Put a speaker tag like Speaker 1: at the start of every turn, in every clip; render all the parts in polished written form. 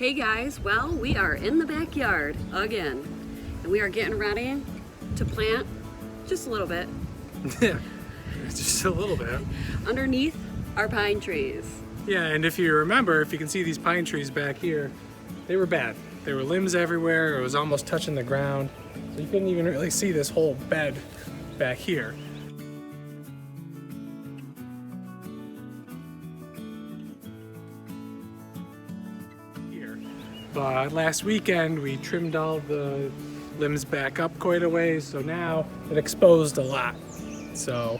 Speaker 1: Hey guys, well, we are in the backyard again, and we are getting ready to plant just a little bit.
Speaker 2: Yeah, just a little bit.
Speaker 1: Underneath our pine trees.
Speaker 2: Yeah, and if you remember, if you can see these pine trees back here, they were bad. There were limbs everywhere, it was almost touching the ground, so you couldn't even really see this whole bed back here. But last weekend we trimmed all the limbs back up quite a ways, so now it exposed a lot. So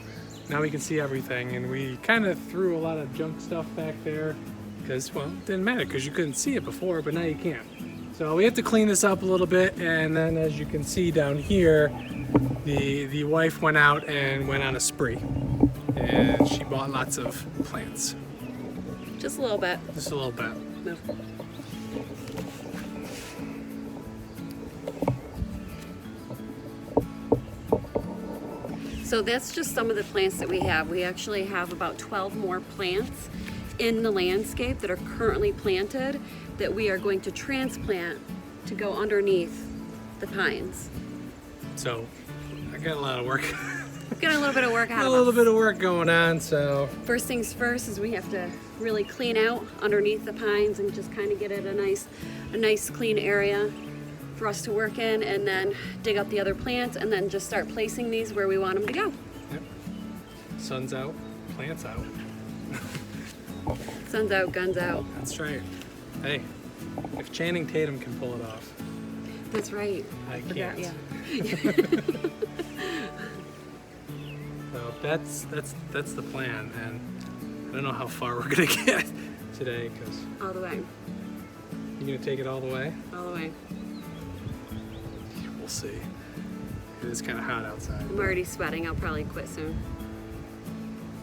Speaker 2: now we can see everything, and we kind of threw a lot of junk stuff back there because, well, it didn't matter because you couldn't see it before, but now you can. So we have to clean this up a little bit, and then as you can see down here, the wife went out and went on a spree, and she bought lots of plants.
Speaker 1: Just a little bit.
Speaker 2: Just a little bit.
Speaker 1: Move. So that's just some of the plants that we have. We actually have about 12 more plants in the landscape that are currently planted that we are going to transplant to go underneath the pines.
Speaker 2: So I got a lot of work.
Speaker 1: Got a little bit of work ahead
Speaker 2: A
Speaker 1: of
Speaker 2: little
Speaker 1: us.
Speaker 2: bit of work going on, so.
Speaker 1: First things first is we have to really clean out underneath the pines and just kind of get it a nice clean area for us to work in, and then dig up the other plants and then just start placing these where we want them to go.
Speaker 2: Yep. Sun's out, plants out.
Speaker 1: Sun's out, guns out.
Speaker 2: That's right. Hey, if Channing Tatum can pull it off,
Speaker 1: That's right.
Speaker 2: I
Speaker 1: Forgot,
Speaker 2: can't.
Speaker 1: yeah.
Speaker 2: So that's the plan, and I don't know how far we're gonna get today, because
Speaker 1: All the way.
Speaker 2: you're gonna take it all the way.
Speaker 1: All the way.
Speaker 2: We'll see. It is kind of hot outside.
Speaker 1: I'm already sweating. I'll probably quit soon.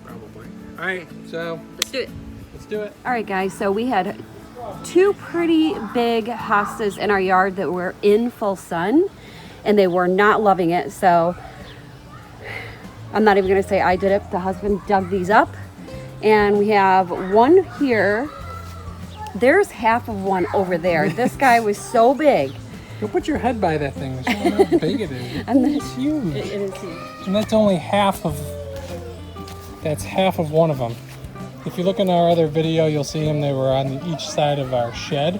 Speaker 2: Probably. All right, so
Speaker 1: Let's do it.
Speaker 2: let's do it.
Speaker 1: All right, guys. So we had two pretty big hostas in our yard that were in full sun, and they were not loving it. So I'm not even going to say I did it. The husband dug these up, and we have one here. There's half of one over there. This guy was so big.
Speaker 2: Go put your head by that thing. Show them how big it is.
Speaker 1: And then,
Speaker 2: It's huge.
Speaker 1: it is huge.
Speaker 2: And that's only half of. That's half of one of them. If you look in our other video, you'll see them. They were on each side of our shed.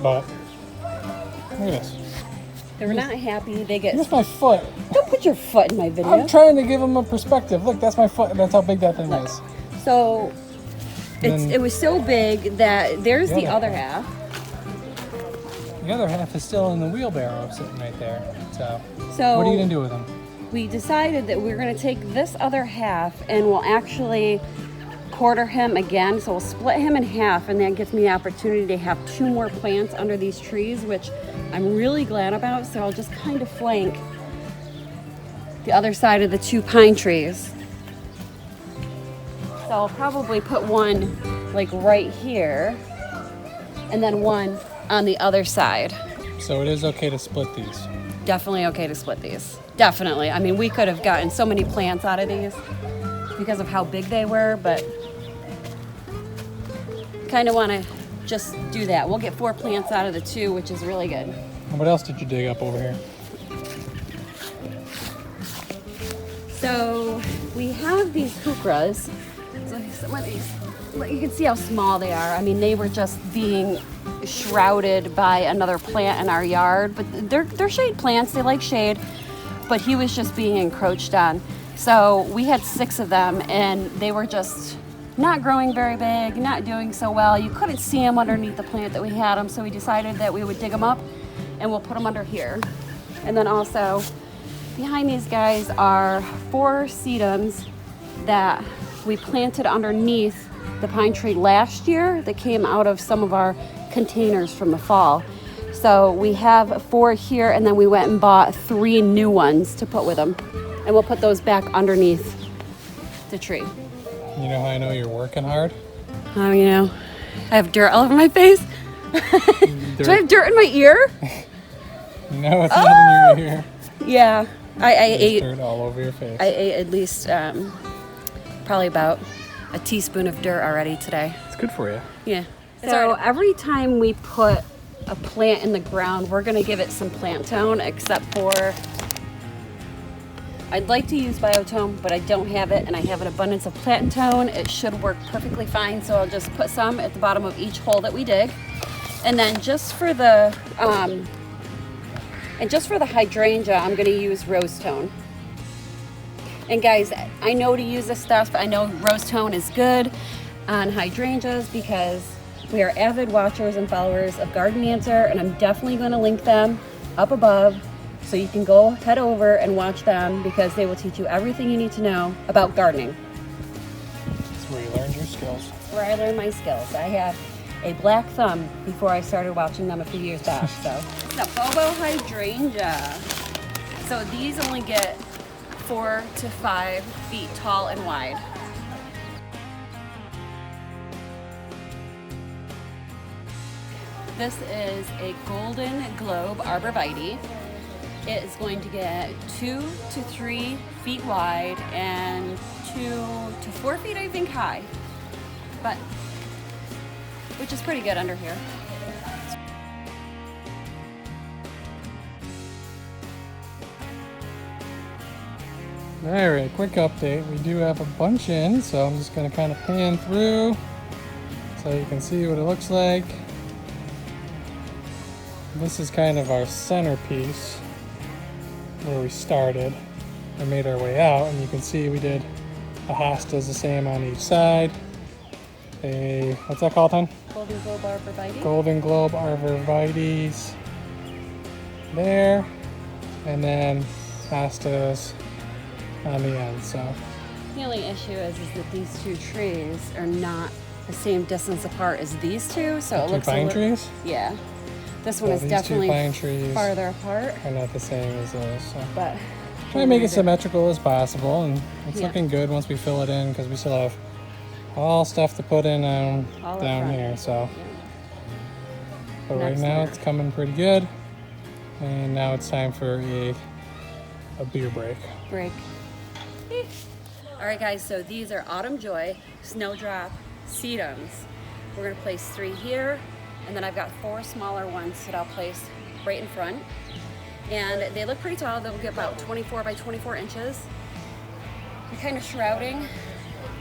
Speaker 2: But look at this.
Speaker 1: They were not happy. They get.
Speaker 2: That's my foot.
Speaker 1: Don't put your foot in my video.
Speaker 2: I'm trying to give them a perspective. Look, that's my foot. That's how big that thing is.
Speaker 1: So
Speaker 2: Then-
Speaker 1: it was so big that there's the
Speaker 2: Yeah.
Speaker 1: other half.
Speaker 2: The other half is still in the wheelbarrow sitting right there. So,
Speaker 1: So
Speaker 2: what are you gonna do with them?
Speaker 1: we decided that we're going to take this other half and we'll actually quarter him again. So we'll split him in half, and that gives me the opportunity to have two more plants under these trees, which I'm really glad about. So I'll just kind of flank the other side of the two pine trees. So I'll probably put one like right here and then one on the other side.
Speaker 2: So it is okay to split these.
Speaker 1: Definitely okay to split these. Definitely. I mean, we could have gotten so many plants out of these because of how big they were, but kind of want to just do that. We'll get 4 plants out of the 2, which is really good.
Speaker 2: And what else did you dig up over here?
Speaker 1: So we have these hukras. So some of these, you can see how small they are. I mean, they were just being shrouded by another plant in our yard, but they're shade plants. They like shade, but he was just being encroached on. So we had 6 of them, and they were just not growing very big, not doing so well. You couldn't see them underneath the plant that we had them, so we decided that we would dig them up and we'll put them under here. And then also behind these guys are 4 sedums that we planted underneath the pine tree last year that came out of some of our containers from the fall. So we have 4 here, and then we went and bought 3 new ones to put with them. And we'll put those back underneath the tree.
Speaker 2: You know how I know you're working hard?
Speaker 1: Oh, you know, I have dirt all over my face. Do I have dirt in my ear?
Speaker 2: No, it's not in your ear.
Speaker 1: Yeah, I
Speaker 2: There's
Speaker 1: ate.
Speaker 2: dirt all over your face.
Speaker 1: I ate at least probably about a teaspoon of dirt already today.
Speaker 2: It's good for you.
Speaker 1: Yeah. So every time we put a plant in the ground, we're gonna give it some plant tone, except for, I'd like to use biotone, but I don't have it, and I have an abundance of plant tone. It should work perfectly fine, so I'll just put some at the bottom of each hole that we dig. And then just for the hydrangea, I'm gonna use rose tone. And guys, I know to use this stuff. I know rose tone is good on hydrangeas because we are avid watchers and followers of Garden Answer, and I'm definitely gonna link them up above so you can go head over and watch them because they will teach you everything you need to know about gardening.
Speaker 2: That's where you learned your skills.
Speaker 1: That's where I learned my skills. I had a black thumb before I started watching them a few years back. So it's a Bobo hydrangea. So these only get 4 to 5 feet tall and wide. This is a Golden Globe Arborvitae. It is going to get 2 to 3 feet wide and 2 to 4 feet, I think, high, but which is pretty good under here.
Speaker 2: Alright, quick update. We do have a bunch in, so I'm just going to kind of pan through so you can see what it looks like. This is kind of our centerpiece where we started and made our way out, and you can see we did the hostas the same on each side. What's that called, hon?
Speaker 1: Golden Globe Arborvitae.
Speaker 2: Golden Globe Arborvitaes there, and then hostas on the end. So
Speaker 1: The only issue is that these two trees are not the same distance apart as these two, so it looks
Speaker 2: two pine trees?
Speaker 1: Yeah. This one is
Speaker 2: these
Speaker 1: definitely
Speaker 2: two pine trees
Speaker 1: farther apart,
Speaker 2: are not the same as those. So.
Speaker 1: but
Speaker 2: Try to make it symmetrical as possible, and it's
Speaker 1: Yeah.
Speaker 2: looking good once we fill it in because we still have all stuff to put in
Speaker 1: All up
Speaker 2: down
Speaker 1: front.
Speaker 2: here. So, but right
Speaker 1: Next
Speaker 2: now
Speaker 1: layer.
Speaker 2: it's coming pretty good, and now it's time for a beer break.
Speaker 1: break. All right, guys, so these are Autumn Joy, Snowdrop, Sedums. We're gonna place 3 here, and then I've got 4 smaller ones that I'll place right in front. And they look pretty tall. They'll get about 24 by 24 inches. I'm kind of shrouding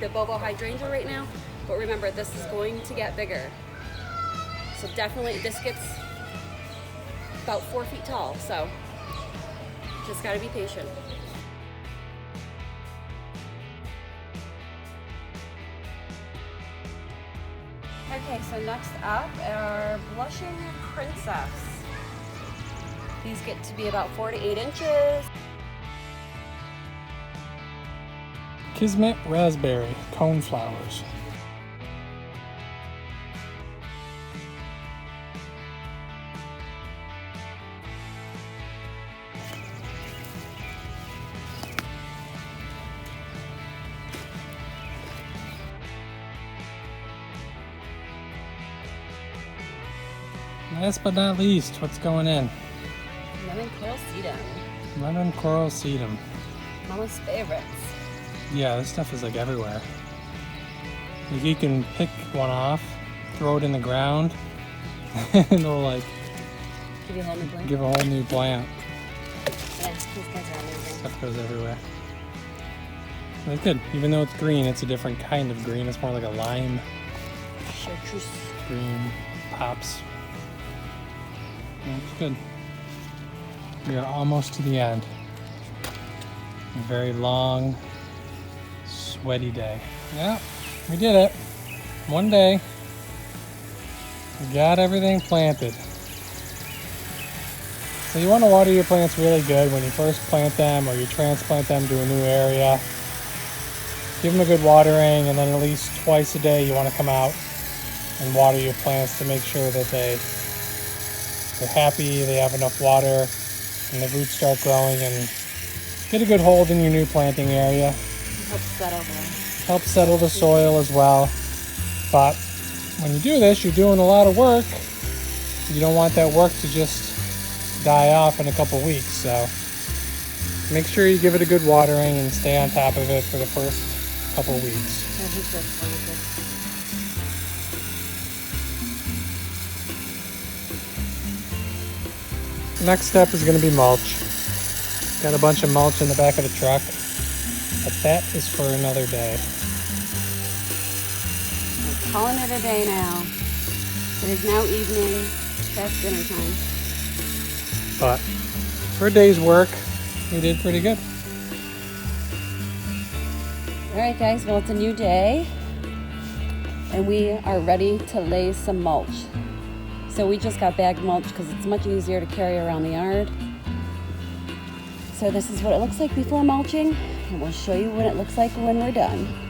Speaker 1: the Bobo hydrangea right now, but remember, this is going to get bigger. So definitely, this gets about 4 feet tall, so just gotta be patient. Okay, so next up are Blushing Princess. These get to be about 4 to 8 inches.
Speaker 2: Kismet Raspberry Cone Flowers. Last but not least, what's going in?
Speaker 1: Lemon Coral Sedum.
Speaker 2: Lemon Coral Sedum.
Speaker 1: Mama's favorites.
Speaker 2: Yeah, this stuff is like everywhere. Like you can pick one off, throw it in the ground, and it'll like
Speaker 1: Give you a whole new blend.
Speaker 2: give a whole new plant.
Speaker 1: Yeah, these guys are amazing.
Speaker 2: Stuff goes everywhere. But it's good. Even though it's green, it's a different kind of green. It's more like a lime
Speaker 1: Chartreuse.
Speaker 2: green pops. It's good. We are almost to the end. A very long, sweaty day. Yeah, we did it. One day. We got everything planted. So you want to water your plants really good when you first plant them or you transplant them to a new area. Give them a good watering, and then at least twice a day you want to come out and water your plants to make sure that they're happy, they have enough water, and the roots start growing, and get a good hold in your new planting area. Help settle the soil as well. But when you do this, you're doing a lot of work. You don't want that work to just die off in a couple weeks. So make sure you give it a good watering and stay on top of it for the first couple weeks. next step is going to be mulch. Got a bunch of mulch in the back of the truck, but that is for another day.
Speaker 1: We're calling it a day now. It is now evening, past dinner time.
Speaker 2: But for a day's work, we did pretty good.
Speaker 1: All right, guys, well, it's a new day, and we are ready to lay some mulch. So we just got bagged mulch because it's much easier to carry around the yard. So this is what it looks like before mulching, and we'll show you what it looks like when we're done.